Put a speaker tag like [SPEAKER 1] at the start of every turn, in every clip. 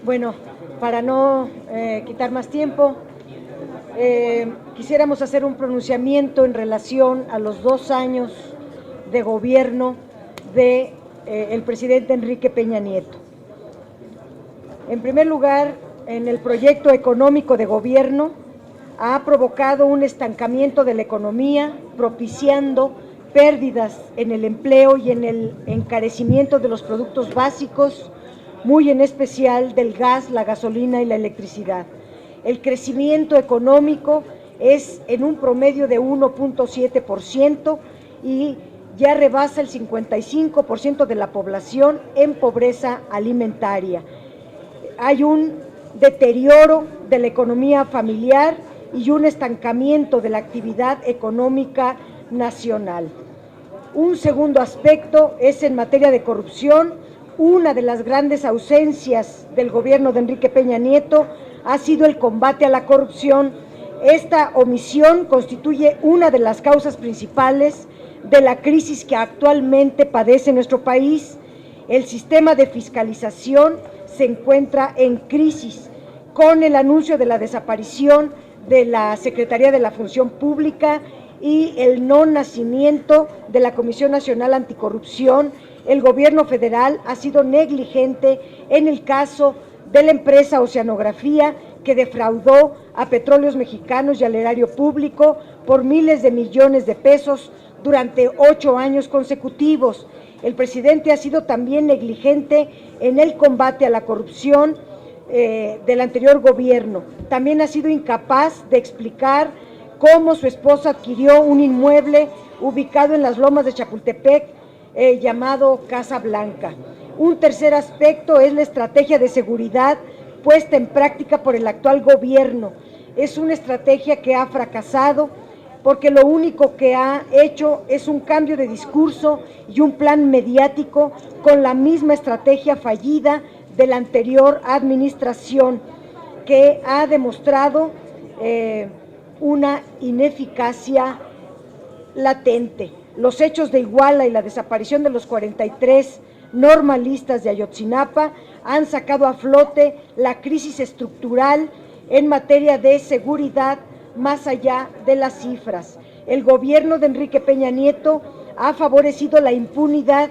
[SPEAKER 1] Bueno, para no quitar más tiempo, quisiéramos hacer un pronunciamiento en relación a los 2 años de gobierno de el presidente Enrique Peña Nieto. En primer lugar, en el proyecto económico de gobierno ha provocado un estancamiento de la economía, propiciando pérdidas en el empleo y en el encarecimiento de los productos básicos, muy en especial del gas, la gasolina y la electricidad. El crecimiento económico es en un promedio de 1.7% y ya rebasa el 55% de la población en pobreza alimentaria. Hay un deterioro de la economía familiar y un estancamiento de la actividad económica nacional. Un segundo aspecto es en materia de corrupción. Una de las grandes ausencias del gobierno de Enrique Peña Nieto ha sido el combate a la corrupción. Esta omisión constituye una de las causas principales de la crisis que actualmente padece nuestro país. El sistema de fiscalización se encuentra en crisis con el anuncio de la desaparición de la Secretaría de la Función Pública y el no nacimiento de la Comisión Nacional Anticorrupción. El gobierno federal ha sido negligente en el caso de la empresa Oceanografía, que defraudó a Petróleos Mexicanos y al erario público por miles de millones de pesos durante 8 años consecutivos. El presidente ha sido también negligente en el combate a la corrupción del anterior gobierno. También ha sido incapaz de explicar cómo su esposa adquirió un inmueble ubicado en las lomas de Chapultepec llamado Casa Blanca. Un tercer aspecto es la estrategia de seguridad puesta en práctica por el actual gobierno. Es una estrategia que ha fracasado porque lo único que ha hecho es un cambio de discurso y un plan mediático con la misma estrategia fallida de la anterior administración, que ha demostrado una ineficacia latente. Los hechos de Iguala y la desaparición de los 43 normalistas de Ayotzinapa han sacado a flote la crisis estructural en materia de seguridad más allá de las cifras. El gobierno de Enrique Peña Nieto ha favorecido la impunidad.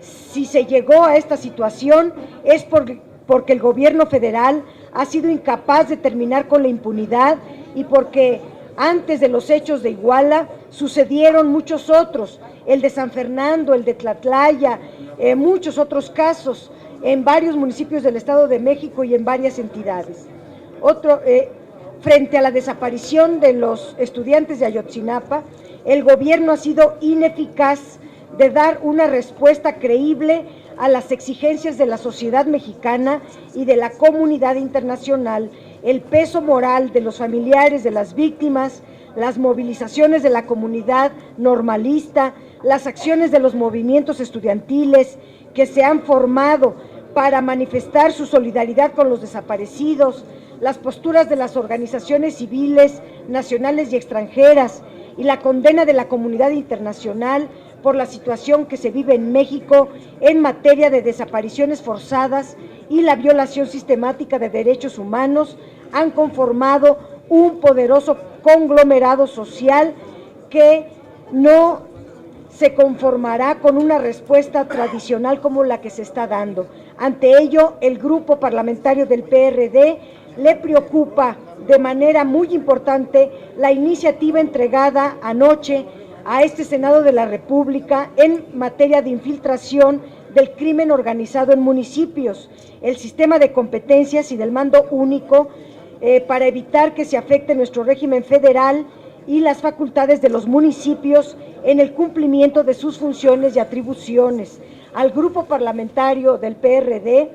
[SPEAKER 1] Si se llegó a esta situación es porque el gobierno federal ha sido incapaz de terminar con la impunidad y porque antes de los hechos de Iguala sucedieron muchos otros, el de San Fernando, el de Tlatlaya, muchos otros casos en varios municipios del Estado de México y en varias entidades. Frente a la desaparición de los estudiantes de Ayotzinapa, el gobierno ha sido ineficaz de dar una respuesta creíble a las exigencias de la sociedad mexicana y de la comunidad internacional. El peso moral de los familiares de las víctimas, las movilizaciones de la comunidad normalista, las acciones de los movimientos estudiantiles que se han formado para manifestar su solidaridad con los desaparecidos, las posturas de las organizaciones civiles, nacionales y extranjeras, y la condena de la comunidad internacional por la situación que se vive en México en materia de desapariciones forzadas y la violación sistemática de derechos humanos, han conformado un poderoso conglomerado social que no se conformará con una respuesta tradicional como la que se está dando. Ante ello, el grupo parlamentario del PRD le preocupa de manera muy importante la iniciativa entregada anoche a este Senado de la República en materia de infiltración del crimen organizado en municipios, el sistema de competencias y del mando único para evitar que se afecte nuestro régimen federal y las facultades de los municipios en el cumplimiento de sus funciones y atribuciones. Al grupo parlamentario del PRD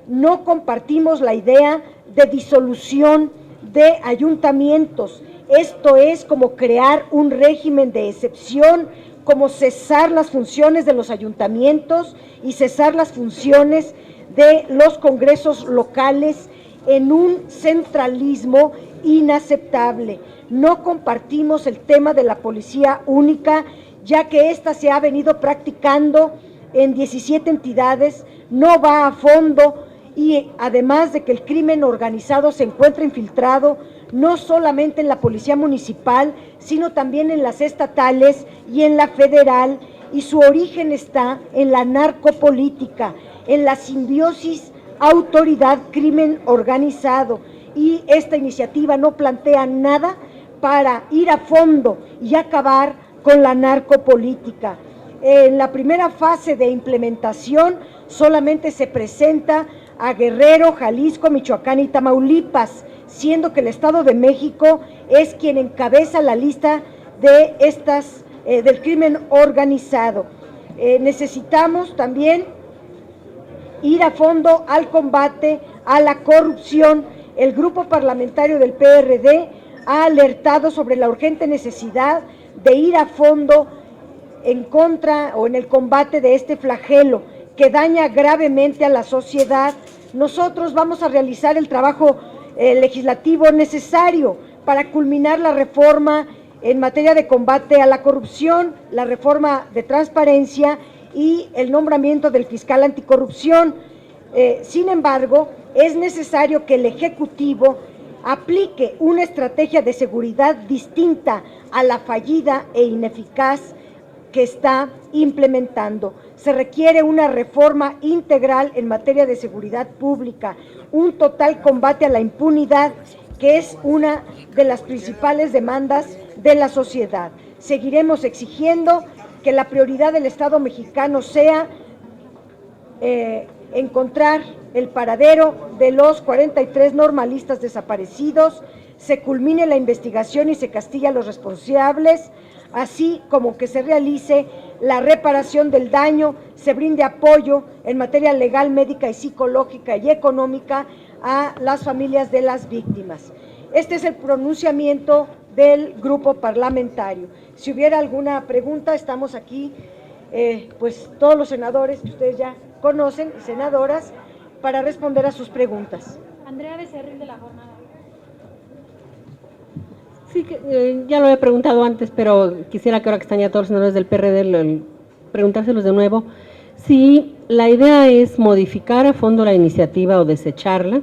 [SPEAKER 1] no compartimos la idea de disolución de ayuntamientos. Esto es como crear un régimen de excepción, como cesar las funciones de los ayuntamientos y cesar las funciones de los congresos locales en un centralismo inaceptable. No compartimos el tema de la policía única, ya que esta se ha venido practicando en 17 entidades, no va a fondo y además de que el crimen organizado se encuentra infiltrado no solamente en la policía municipal, sino también en las estatales y en la federal, y su origen está en la narcopolítica, en la simbiosis autoridad-crimen organizado, y esta iniciativa no plantea nada para ir a fondo y acabar con la narcopolítica. En la primera fase de implementación solamente se presenta a Guerrero, Jalisco, Michoacán y Tamaulipas, siendo que el Estado de México es quien encabeza la lista de del crimen organizado. Necesitamos también ir a fondo al combate a la corrupción. El grupo parlamentario del PRD ha alertado sobre la urgente necesidad de ir a fondo en contra o en el combate de este flagelo que daña gravemente a la sociedad. Nosotros vamos a realizar el trabajo legislativo necesario para culminar la reforma en materia de combate a la corrupción, la reforma de transparencia y el nombramiento del fiscal anticorrupción. Sin embargo, es necesario que el Ejecutivo aplique una estrategia de seguridad distinta a la fallida e ineficaz que está implementando. Se requiere una reforma integral en materia de seguridad pública, un total combate a la impunidad, que es una de las principales demandas de la sociedad. Seguiremos exigiendo que la prioridad del Estado mexicano sea encontrar el paradero de los 43 normalistas desaparecidos, se culmine la investigación y se castigue a los responsables, así como que se realice la reparación del daño, se brinde apoyo en materia legal, médica y psicológica y económica a las familias de las víctimas. Este es el pronunciamiento del grupo parlamentario. Si hubiera alguna pregunta, estamos aquí, pues todos los senadores que ustedes ya conocen, senadoras, para responder a sus preguntas.
[SPEAKER 2] Andrea Becerril, de La Jornada.
[SPEAKER 3] Sí, ya lo he preguntado antes, pero quisiera que ahora que están ya todos los senadores del PRD, preguntárselos de nuevo. Si la idea es modificar a fondo la iniciativa o desecharla,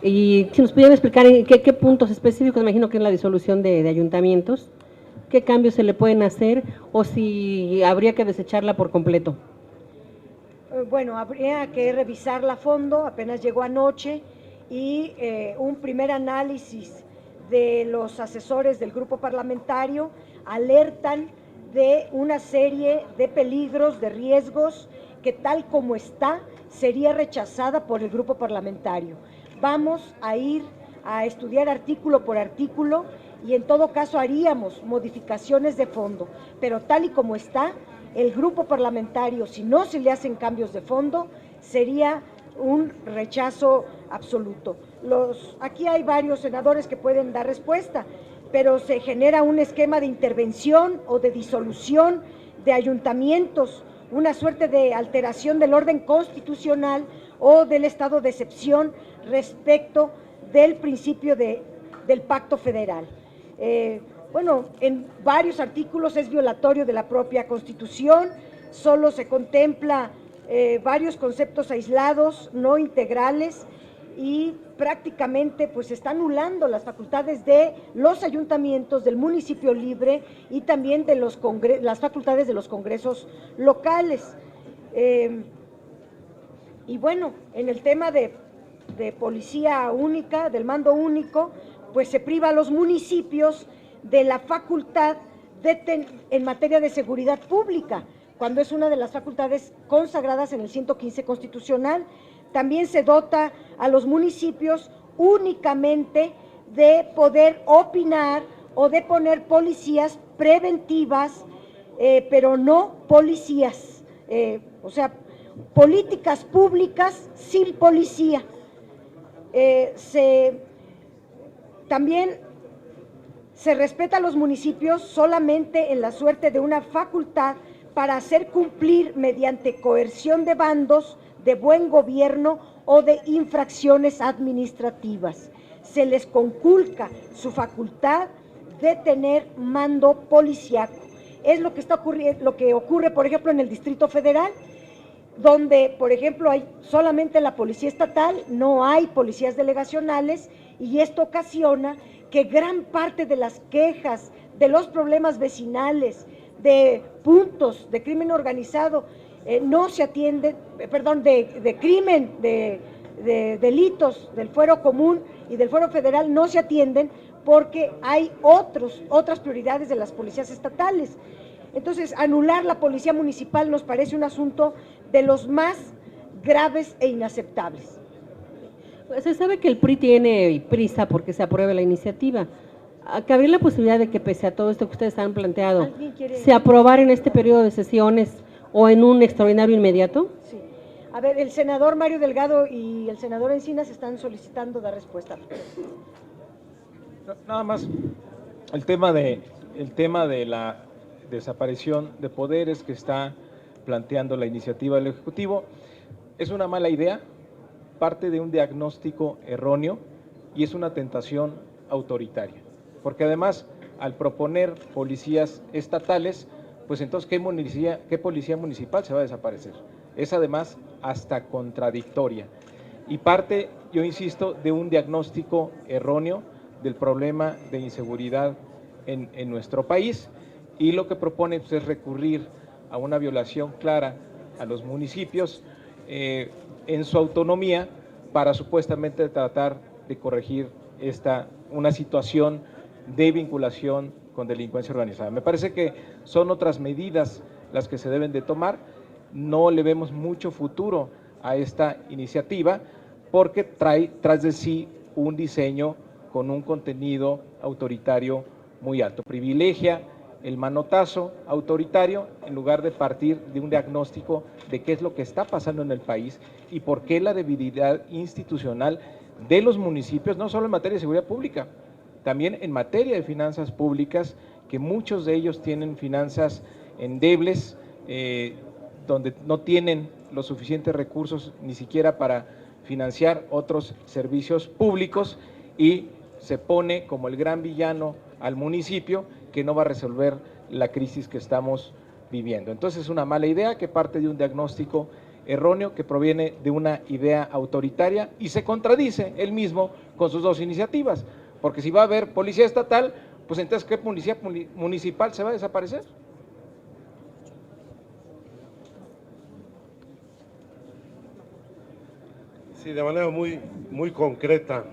[SPEAKER 3] y si nos pudieran explicar en qué puntos específicos, imagino que en la disolución de ayuntamientos, qué cambios se le pueden hacer o si habría que desecharla por completo.
[SPEAKER 1] Bueno, habría que revisarla a fondo, apenas llegó anoche, y un primer análisis de los asesores del grupo parlamentario alertan de una serie de peligros, de riesgos, que tal como está, sería rechazada por el grupo parlamentario. Vamos a ir a estudiar artículo por artículo y en todo caso haríamos modificaciones de fondo, pero tal y como está, el grupo parlamentario, si no se le hacen cambios de fondo, sería un rechazo absoluto. Aquí hay varios senadores que pueden dar respuesta, pero se genera un esquema de intervención o de disolución de ayuntamientos, una suerte de alteración del orden constitucional o del estado de excepción respecto del principio del pacto federal. Bueno, en varios artículos es violatorio de la propia Constitución, solo se contempla varios conceptos aislados, no integrales, y prácticamente pues está anulando las facultades de los ayuntamientos, del municipio libre y también de las facultades de los congresos locales. Y bueno, en el tema de policía única, del mando único, pues se priva a los municipios de la facultad en materia de seguridad pública, cuando es una de las facultades consagradas en el 115 constitucional. También se dota a los municipios únicamente de poder opinar o de poner policías preventivas, pero no policías, o sea, políticas públicas sin policía. También se respeta a los municipios solamente en la suerte de una facultad para hacer cumplir mediante coerción de bandos, de buen gobierno o de infracciones administrativas. Se les conculca su facultad de tener mando policiaco. Es lo que está ocurriendo, lo que ocurre, por ejemplo, en el Distrito Federal. donde, por ejemplo, hay solamente la policía estatal, no hay policías delegacionales, y esto ocasiona que gran parte de las quejas, de los problemas vecinales, de puntos de crimen organizado, no se atienden, perdón, de crimen, de delitos del fuero común y del fuero federal no se atienden porque hay otras prioridades de las policías estatales. Entonces, anular la policía municipal nos parece un asunto de los más graves e inaceptables.
[SPEAKER 3] Pues se sabe que el PRI tiene prisa porque se apruebe la iniciativa. ¿Cabría la posibilidad de que, pese a todo esto que ustedes han planteado, se aprobara en este periodo de sesiones o en un extraordinario inmediato?
[SPEAKER 1] Sí. A ver, el senador Mario Delgado y el senador Encinas están solicitando dar respuesta.
[SPEAKER 4] Nada más, el tema de la desaparición de poderes que está planteando la iniciativa del Ejecutivo es una mala idea, parte de un diagnóstico erróneo y es una tentación autoritaria, porque además al proponer policías estatales, pues entonces ¿qué policía municipal se va a desaparecer? Es además hasta contradictoria y parte, yo insisto, de un diagnóstico erróneo del problema de inseguridad en nuestro país, y lo que propone pues, es recurrir a una violación clara a los municipios en su autonomía para supuestamente tratar de corregir una situación de vinculación con delincuencia organizada. Me parece que son otras medidas las que se deben de tomar. No le vemos mucho futuro a esta iniciativa porque trae tras de sí un diseño con un contenido autoritario muy alto. Privilegia el manotazo autoritario en lugar de partir de un diagnóstico de qué es lo que está pasando en el país y por qué la debilidad institucional de los municipios, no solo en materia de seguridad pública, también en materia de finanzas públicas, que muchos de ellos tienen finanzas endebles, donde no tienen los suficientes recursos ni siquiera para financiar otros servicios públicos, y se pone como el gran villano al municipio que no va a resolver la crisis que estamos viviendo. Entonces es una mala idea que parte de un diagnóstico erróneo que proviene de una idea autoritaria y se contradice él mismo con sus dos iniciativas, porque si va a haber policía estatal, pues entonces ¿qué policía municipal se va a desaparecer?
[SPEAKER 5] Sí, de manera muy concreta.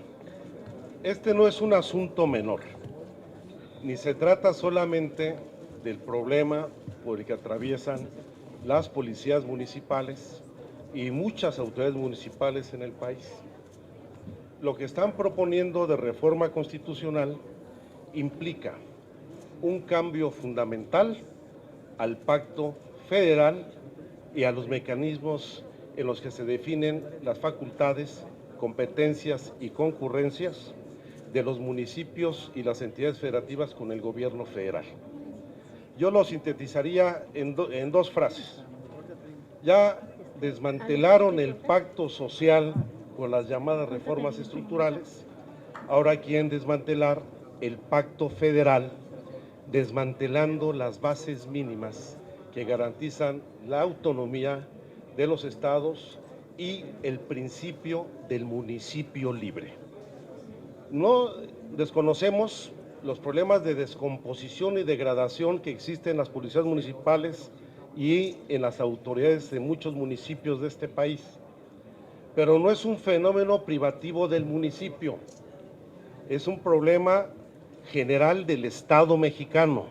[SPEAKER 5] Este no es un asunto menor, ni se trata solamente del problema por el que atraviesan las policías municipales y muchas autoridades municipales en el país. Lo que están proponiendo de reforma constitucional implica un cambio fundamental al pacto federal y a los mecanismos en los que se definen las facultades, competencias y concurrencias de los municipios y las entidades federativas con el gobierno federal. Yo lo sintetizaría en dos frases. Ya desmantelaron el pacto social con las llamadas reformas estructurales, ahora quieren desmantelar el pacto federal, desmantelando las bases mínimas que garantizan la autonomía de los estados y el principio del municipio libre. No desconocemos los problemas de descomposición y degradación que existen en las policías municipales y en las autoridades de muchos municipios de este país, pero no es un fenómeno privativo del municipio, es un problema general del Estado mexicano.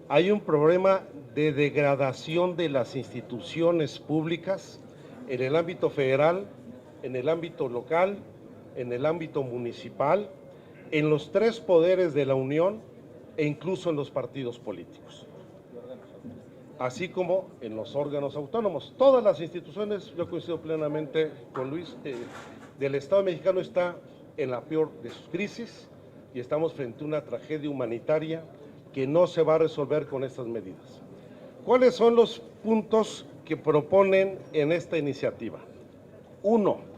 [SPEAKER 5] Hay un problema de degradación de las instituciones públicas en el ámbito federal, en el ámbito local, en el ámbito municipal, en los tres poderes de la Unión e incluso en los partidos políticos, así como en los órganos autónomos. Todas las instituciones, yo coincido plenamente con Luis, del Estado mexicano está en la peor de sus crisis y estamos frente a una tragedia humanitaria que no se va a resolver con estas medidas. ¿Cuáles son los puntos que proponen en esta iniciativa? 1.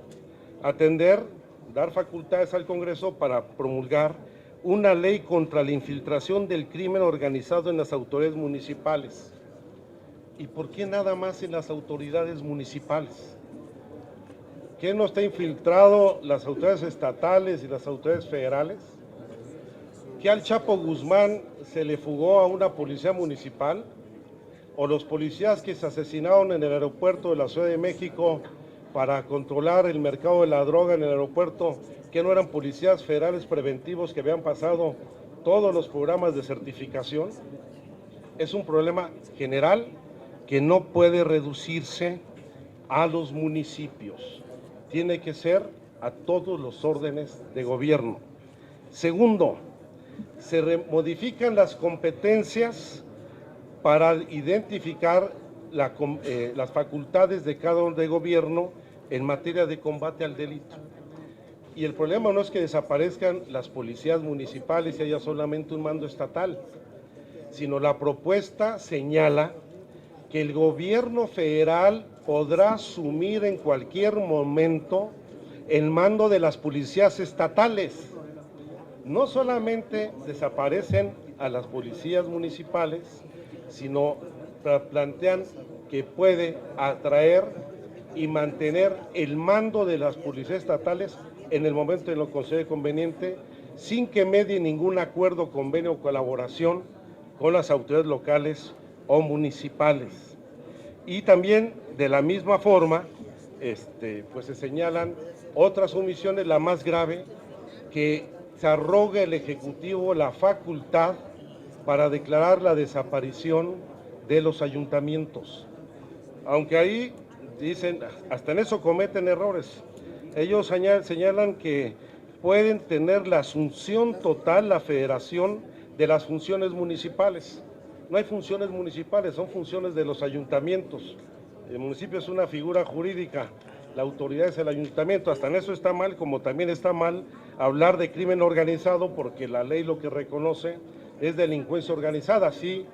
[SPEAKER 5] Dar facultades al Congreso para promulgar una ley contra la infiltración del crimen organizado en las autoridades municipales. ¿Y por qué nada más en las autoridades municipales? ¿Qué no está infiltrado las autoridades estatales y las autoridades federales? ¿Que al Chapo Guzmán se le fugó a una policía municipal? ¿O los policías que se asesinaron en el aeropuerto de la Ciudad de México para controlar el mercado de la droga en el aeropuerto, que no eran policías federales preventivos que habían pasado todos los programas de certificación? Es un problema general que no puede reducirse a los municipios, tiene que ser a todos los órdenes de gobierno. Segundo, se modifican las competencias para identificar las facultades de cada orden de gobierno en materia de combate al delito. Y el problema no es que desaparezcan las policías municipales y haya solamente un mando estatal, sino la propuesta señala que el gobierno federal podrá asumir en cualquier momento el mando de las policías estatales. No solamente desaparecen a las policías municipales, sino plantean que puede atraer y mantener el mando de las policías estatales en el momento en lo que considere conveniente, sin que medie ningún acuerdo, convenio o colaboración con las autoridades locales o municipales. Y también de la misma forma, pues se señalan otras omisiones, la más grave, que se arroga el Ejecutivo la facultad para declarar la desaparición de los ayuntamientos. Aunque ahí dicen, hasta en eso cometen errores. Ellos señalan que pueden tener la asunción total, la federación de las funciones municipales. No hay funciones municipales, son funciones de los ayuntamientos. El municipio es una figura jurídica, la autoridad es el ayuntamiento. Hasta en eso está mal, como también está mal hablar de crimen organizado, porque la ley lo que reconoce es delincuencia organizada. Así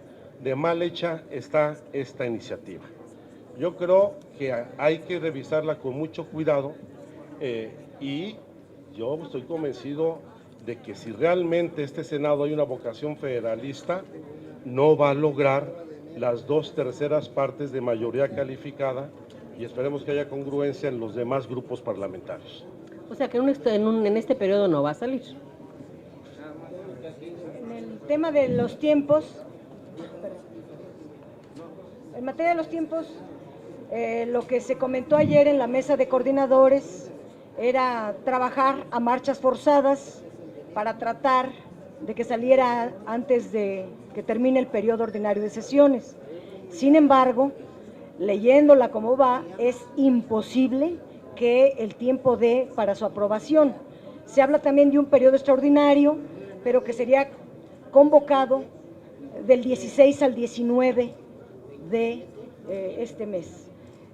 [SPEAKER 5] de mal hecha está esta iniciativa. Yo creo que hay que revisarla con mucho cuidado y yo estoy convencido de que si realmente este Senado hay una vocación federalista, no va a lograr las 2/3 partes de mayoría calificada y esperemos que haya congruencia en los demás grupos parlamentarios.
[SPEAKER 3] O sea que en este periodo no va a salir.
[SPEAKER 1] En el tema de los tiempos, en materia de los tiempos, lo que se comentó ayer en la mesa de coordinadores era trabajar a marchas forzadas para tratar de que saliera antes de que termine el periodo ordinario de sesiones. Sin embargo, leyéndola como va, es imposible que el tiempo dé para su aprobación. Se habla también de un periodo extraordinario, pero que sería convocado del 16 al 19 de este mes.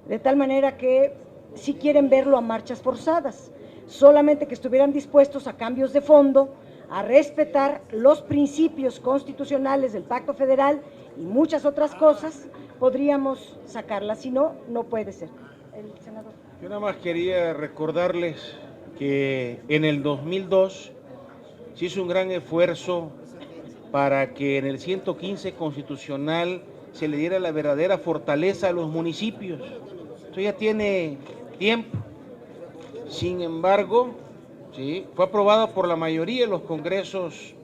[SPEAKER 1] De tal manera que si quieren verlo a marchas forzadas, solamente que estuvieran dispuestos a cambios de fondo, a respetar los principios constitucionales del Pacto Federal y muchas otras cosas, podríamos sacarla. Si no, no puede ser. El senador.
[SPEAKER 6] Yo nada más quería recordarles que en el 2002 se hizo un gran esfuerzo para que en el 115 constitucional se le diera la verdadera fortaleza a los municipios. Esto ya tiene tiempo. Sin embargo, ¿sí?, fue aprobada por la mayoría de los congresos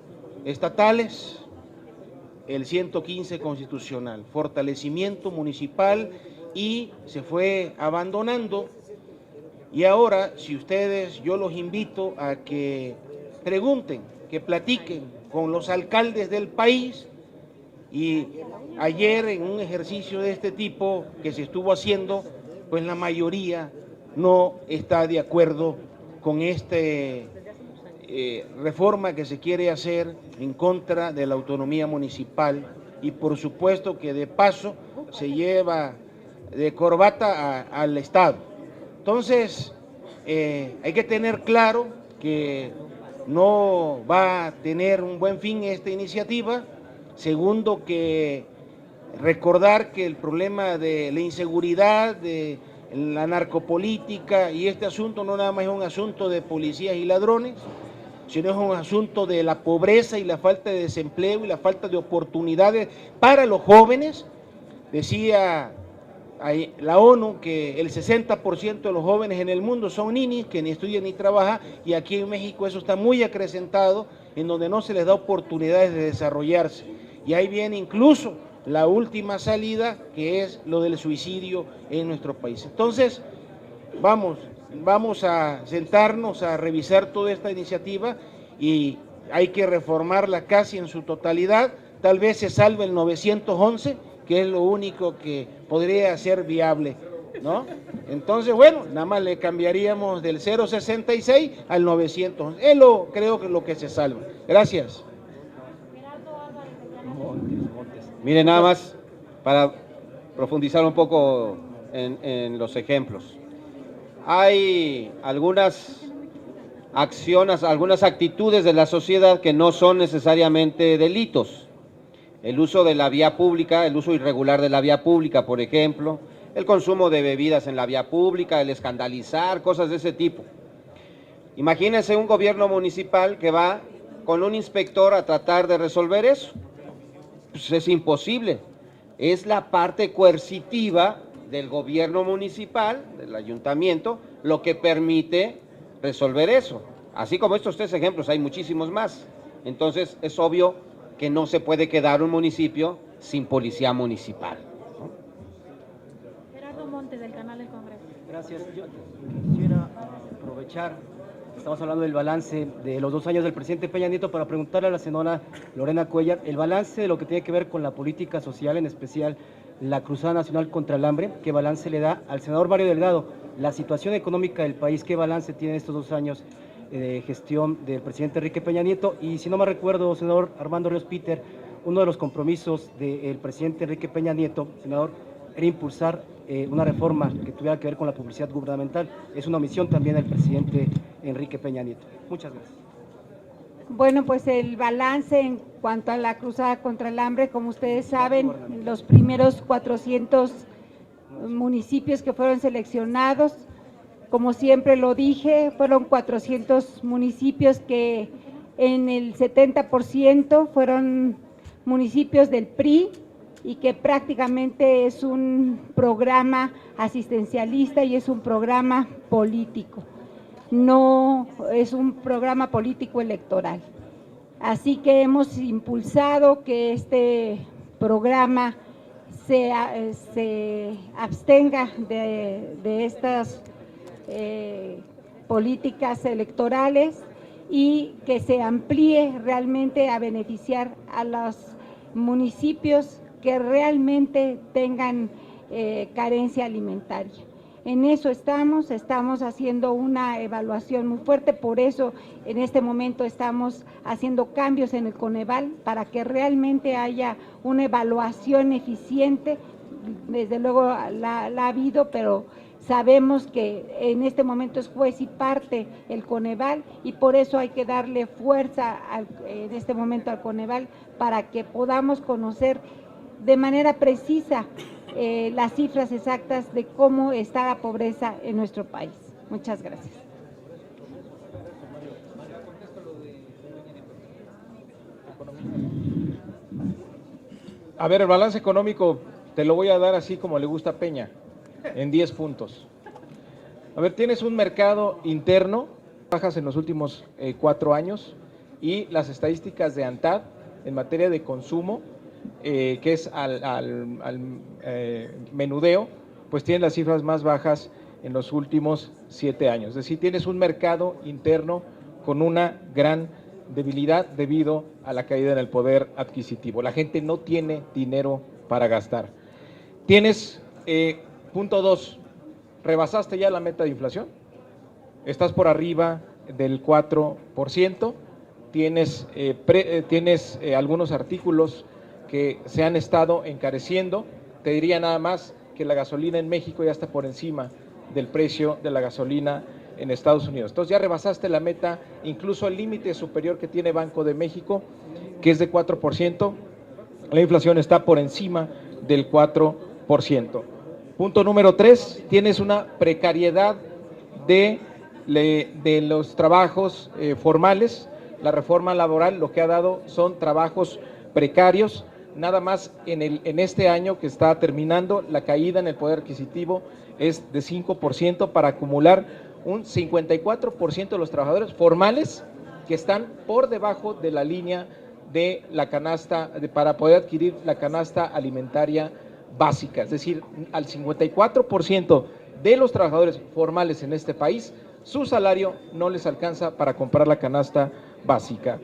[SPEAKER 6] estatales el 115 constitucional, fortalecimiento municipal, y se fue abandonando. Y ahora, si ustedes, yo los invito a que pregunten, que platiquen con los alcaldes del país, y ayer en un ejercicio de este tipo que se estuvo haciendo, pues la mayoría no está de acuerdo con esta reforma que se quiere hacer en contra de la autonomía municipal, y por supuesto que de paso se lleva de corbata al Estado. Entonces, hay que tener claro que no va a tener un buen fin esta iniciativa. Segundo, que recordar que el problema de la inseguridad, de la narcopolítica y este asunto no nada más es un asunto de policías y ladrones, sino es un asunto de la pobreza y la falta de desempleo y la falta de oportunidades para los jóvenes, Decía la ONU que el 60% de los jóvenes en el mundo son ninis, que ni estudian ni trabajan, y aquí en México eso está muy acrecentado, en donde no se les da oportunidades de desarrollarse. Y ahí viene incluso la última salida, que es lo del suicidio en nuestro país. Entonces, vamos a sentarnos a revisar toda esta iniciativa y hay que reformarla casi en su totalidad. Tal vez se salve el 911, que es lo único que podría ser viable, ¿no? Entonces, bueno, nada más le cambiaríamos del 066 al 911. Creo que es lo que se salva. Gracias.
[SPEAKER 7] Miren, nada más para profundizar un poco en los ejemplos. Hay algunas acciones, algunas actitudes de la sociedad que no son necesariamente delitos. El uso de la vía pública, el uso irregular de la vía pública, por ejemplo, el consumo de bebidas en la vía pública, el escandalizar, cosas de ese tipo. Imagínense un gobierno municipal que va con un inspector a tratar de resolver eso. Pues es imposible. Es la parte coercitiva del gobierno municipal, del ayuntamiento, lo que permite resolver eso. Así como estos 3 ejemplos, hay muchísimos más. Entonces, es obvio que no se puede quedar un municipio sin policía municipal, ¿no?
[SPEAKER 2] Gerardo Montes, del canal del Congreso.
[SPEAKER 8] Gracias. Yo quisiera aprovechar, estamos hablando del balance de los 2 años del presidente Peña Nieto, para preguntarle a la senadora Lorena Cuellar el balance de lo que tiene que ver con la política social, en especial la Cruzada Nacional contra el Hambre. ¿Qué balance le da al senador Mario Delgado la situación económica del país? ¿Qué balance tiene estos 2 años de gestión del presidente Enrique Peña Nieto? Y si no me recuerdo, senador Armando Ríos Peter, uno de los compromisos del presidente Enrique Peña Nieto, senador, era impulsar una reforma que tuviera que ver con la publicidad gubernamental. Es una omisión también del presidente Enrique Peña Nieto. Muchas gracias.
[SPEAKER 9] Bueno, pues el balance en cuanto a la cruzada contra el hambre, como ustedes saben, los primeros 400 municipios que fueron seleccionados, como siempre lo dije, fueron 400 municipios que en el 70% fueron municipios del PRI y que prácticamente es un programa asistencialista y es un programa político. No es un programa político electoral. Así que hemos impulsado que este programa se abstenga de estas políticas electorales y que se amplíe realmente a beneficiar a los municipios que realmente tengan carencia alimentaria. En eso estamos haciendo una evaluación muy fuerte, por eso en este momento estamos haciendo cambios en el Coneval para que realmente haya una evaluación eficiente. Desde luego la ha habido, pero sabemos que en este momento es juez y parte el Coneval y por eso hay que darle fuerza en este momento al Coneval para que podamos conocer de manera precisa las cifras exactas de cómo está la pobreza en nuestro país. Muchas gracias.
[SPEAKER 4] A ver, el balance económico te lo voy a dar así como le gusta a Peña, en 10 puntos. A ver, tienes un mercado interno, bajas en los últimos 4 años, y las estadísticas de ANTAD en materia de consumo, que es al menudeo, pues tienen las cifras más bajas en los últimos 7 años. Es decir, tienes un mercado interno con una gran debilidad debido a la caída en el poder adquisitivo. La gente no tiene dinero para gastar. Tienes, punto 2, rebasaste ya la meta de inflación, estás por arriba del 4%, tienes algunos artículos que se han estado encareciendo. Te diría nada más que la gasolina en México ya está por encima del precio de la gasolina en Estados Unidos. Entonces ya rebasaste la meta, incluso el límite superior que tiene Banco de México, que es de 4%, la inflación está por encima del 4%. Punto número 3, tienes una precariedad de los trabajos formales. La reforma laboral lo que ha dado son trabajos precarios, nada más en este año que está terminando, la caída en el poder adquisitivo es de 5% para acumular un 54% de los trabajadores formales que están por debajo de la línea de la canasta, para poder adquirir la canasta alimentaria básica. Es decir, al 54% de los trabajadores formales en este país, su salario no les alcanza para comprar la canasta básica.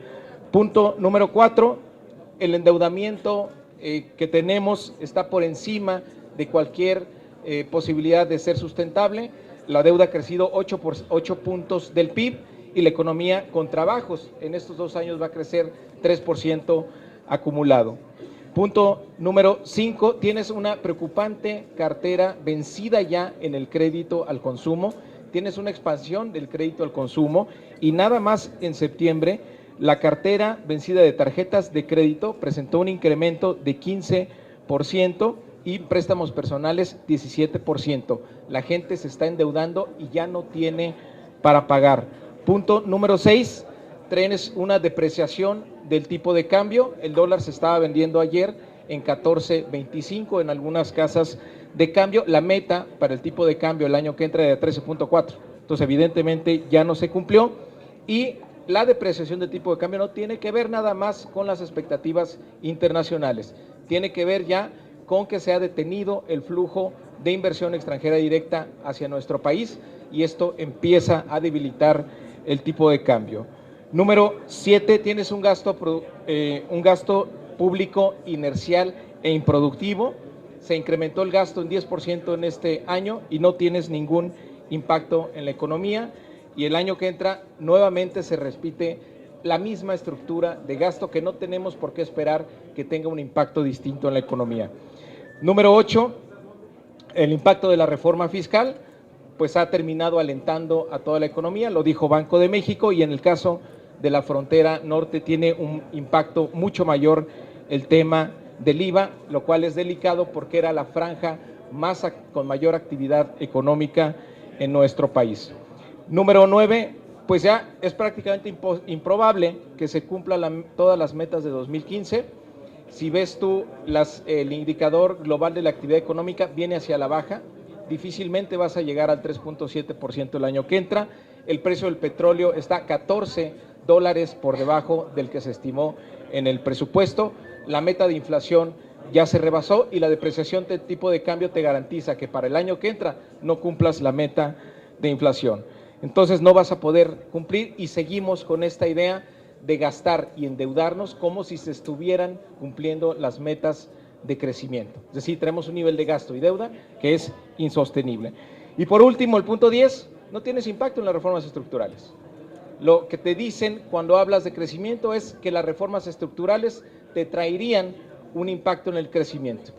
[SPEAKER 4] Punto número 4, el endeudamiento que tenemos está por encima de cualquier posibilidad de ser sustentable. La deuda ha crecido 8 puntos del PIB y la economía con trabajos en estos 2 años va a crecer 3% acumulado. Punto número 5, tienes una preocupante cartera vencida ya en el crédito al consumo, tienes una expansión del crédito al consumo y nada más en septiembre la cartera vencida de tarjetas de crédito presentó un incremento de 15% y préstamos personales 17%. La gente se está endeudando y ya no tiene para pagar. Punto número 6, tienes una depreciación del tipo de cambio, el dólar se estaba vendiendo ayer en 14.25 en algunas casas de cambio, la meta para el tipo de cambio el año que entra era de 13.4, entonces evidentemente ya no se cumplió y la depreciación del tipo de cambio no tiene que ver nada más con las expectativas internacionales, tiene que ver ya con que se ha detenido el flujo de inversión extranjera directa hacia nuestro país y esto empieza a debilitar el tipo de cambio. Número 7, tienes un gasto público inercial e improductivo, se incrementó el gasto en 10% en este año y no tienes ningún impacto en la economía y el año que entra nuevamente se repite la misma estructura de gasto que no tenemos por qué esperar que tenga un impacto distinto en la economía. Número 8, el impacto de la reforma fiscal, pues ha terminado alentando a toda la economía, lo dijo Banco de México y en el caso de la frontera norte tiene un impacto mucho mayor el tema del IVA, lo cual es delicado porque era la franja con mayor actividad económica en nuestro país. Número 9, pues ya es prácticamente improbable que se cumplan todas las metas de 2015. Si ves tú el indicador global de la actividad económica viene hacia la baja, difícilmente vas a llegar al 3.7% el año que entra, el precio del petróleo está $14 por debajo del que se estimó en el presupuesto, la meta de inflación ya se rebasó y la depreciación del tipo de cambio te garantiza que para el año que entra no cumplas la meta de inflación. Entonces no vas a poder cumplir y seguimos con esta idea de gastar y endeudarnos como si se estuvieran cumpliendo las metas de crecimiento. Es decir, tenemos un nivel de gasto y deuda que es insostenible. Y por último, el punto 10, no tienes impacto en las reformas estructurales. Lo que te dicen cuando hablas de crecimiento es que las reformas estructurales te traerían un impacto en el crecimiento.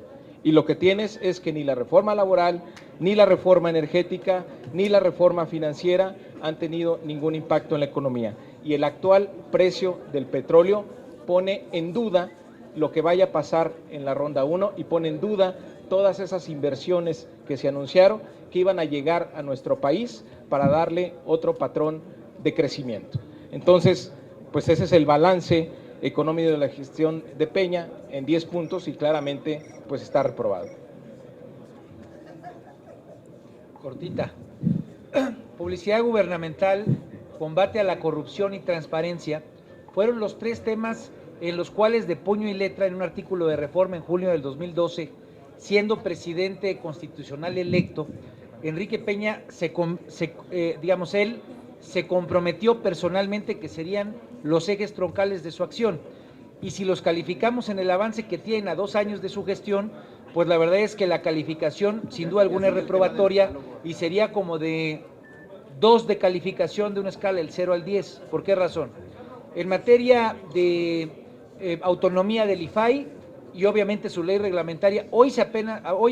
[SPEAKER 4] Y lo que tienes es que ni la reforma laboral, ni la reforma energética, ni la reforma financiera han tenido ningún impacto en la economía. Y el actual precio del petróleo pone en duda lo que vaya a pasar en la ronda 1 y pone en duda todas esas inversiones que se anunciaron que iban a llegar a nuestro país para darle otro patrón de crecimiento. Entonces, pues ese es el balance económico de la gestión de Peña en 10 puntos y claramente pues está reprobado.
[SPEAKER 10] Cortita. Publicidad gubernamental, combate a la corrupción y transparencia fueron los 3 temas en los cuales de puño y letra en un artículo de Reforma en julio del 2012, siendo presidente constitucional electo, Enrique Peña él se comprometió personalmente que serían los ejes troncales de su acción. Y si los calificamos en el avance que tienen a 2 años de su gestión, pues la verdad es que la calificación sin duda alguna es reprobatoria y sería como de 2 de calificación de una escala del 0 al 10. ¿Por qué razón? En materia de autonomía del IFAI y obviamente su ley reglamentaria, hoy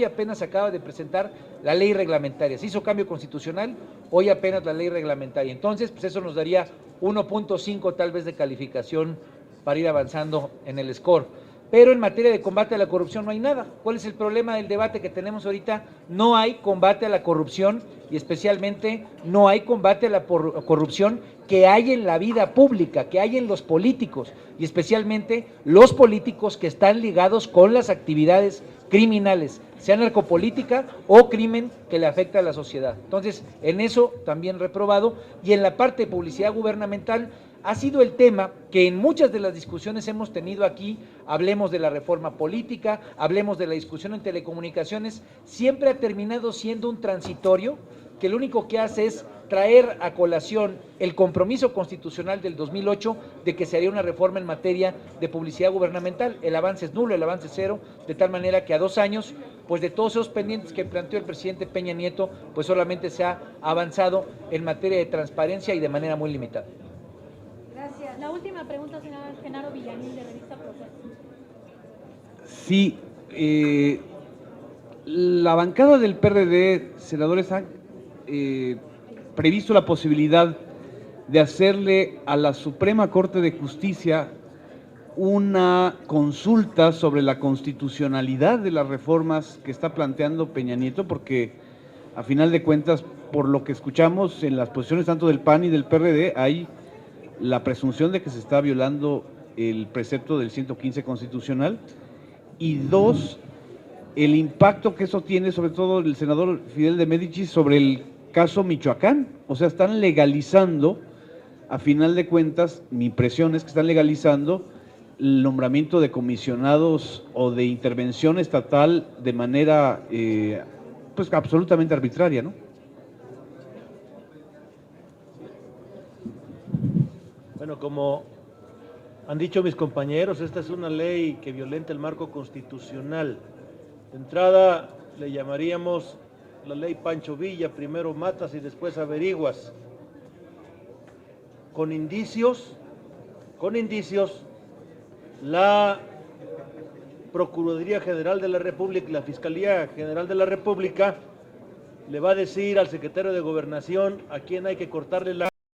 [SPEAKER 10] apenas acaba de presentar la ley reglamentaria, se hizo cambio constitucional, hoy apenas la ley reglamentaria, entonces pues eso nos daría 1.5 tal vez de calificación para ir avanzando en el score. pero en materia de combate a la corrupción no hay nada. ¿Cuál es el problema del debate que tenemos ahorita? No hay combate a la corrupción y especialmente no hay combate a la corrupción que hay en la vida pública, que hay en los políticos y especialmente los políticos que están ligados con las actividades criminales, sea narcopolítica o crimen que le afecta a la sociedad. Entonces, en eso también reprobado, y en la parte de publicidad gubernamental ha sido el tema que en muchas de las discusiones hemos tenido aquí, hablemos de la reforma política, hablemos de la discusión en telecomunicaciones, siempre ha terminado siendo un transitorio que lo único que hace es traer a colación el compromiso constitucional del 2008 de que se haría una reforma en materia de publicidad gubernamental. El avance es nulo, el avance es cero, de tal manera que a 2 años, pues de todos esos pendientes que planteó el presidente Peña Nieto, pues solamente se ha avanzado en materia de transparencia y de manera muy limitada.
[SPEAKER 2] Gracias. La última pregunta, senador Genaro Villamil, de Revista Proceso.
[SPEAKER 11] Sí, la bancada del PRD, senadores, han previsto la posibilidad de hacerle a la Suprema Corte de Justicia una consulta sobre la constitucionalidad de las reformas que está planteando Peña Nieto, porque a final de cuentas, por lo que escuchamos en las posiciones tanto del PAN y del PRD, hay la presunción de que se está violando el precepto del 115 constitucional, y 2, el impacto que eso tiene, sobre todo el senador Fidel de Médicis, sobre el caso Michoacán. O sea, están legalizando, a final de cuentas, mi impresión es que están legalizando el nombramiento de comisionados o de intervención estatal de manera pues absolutamente arbitraria, ¿no?
[SPEAKER 12] Bueno, como han dicho mis compañeros, esta es una ley que violenta el marco constitucional. De entrada le llamaríamos la ley Pancho Villa, primero matas y después averiguas. Con indicios, la Procuraduría General de la República y la Fiscalía General de la República le va a decir al secretario de Gobernación a quién hay que cortarle la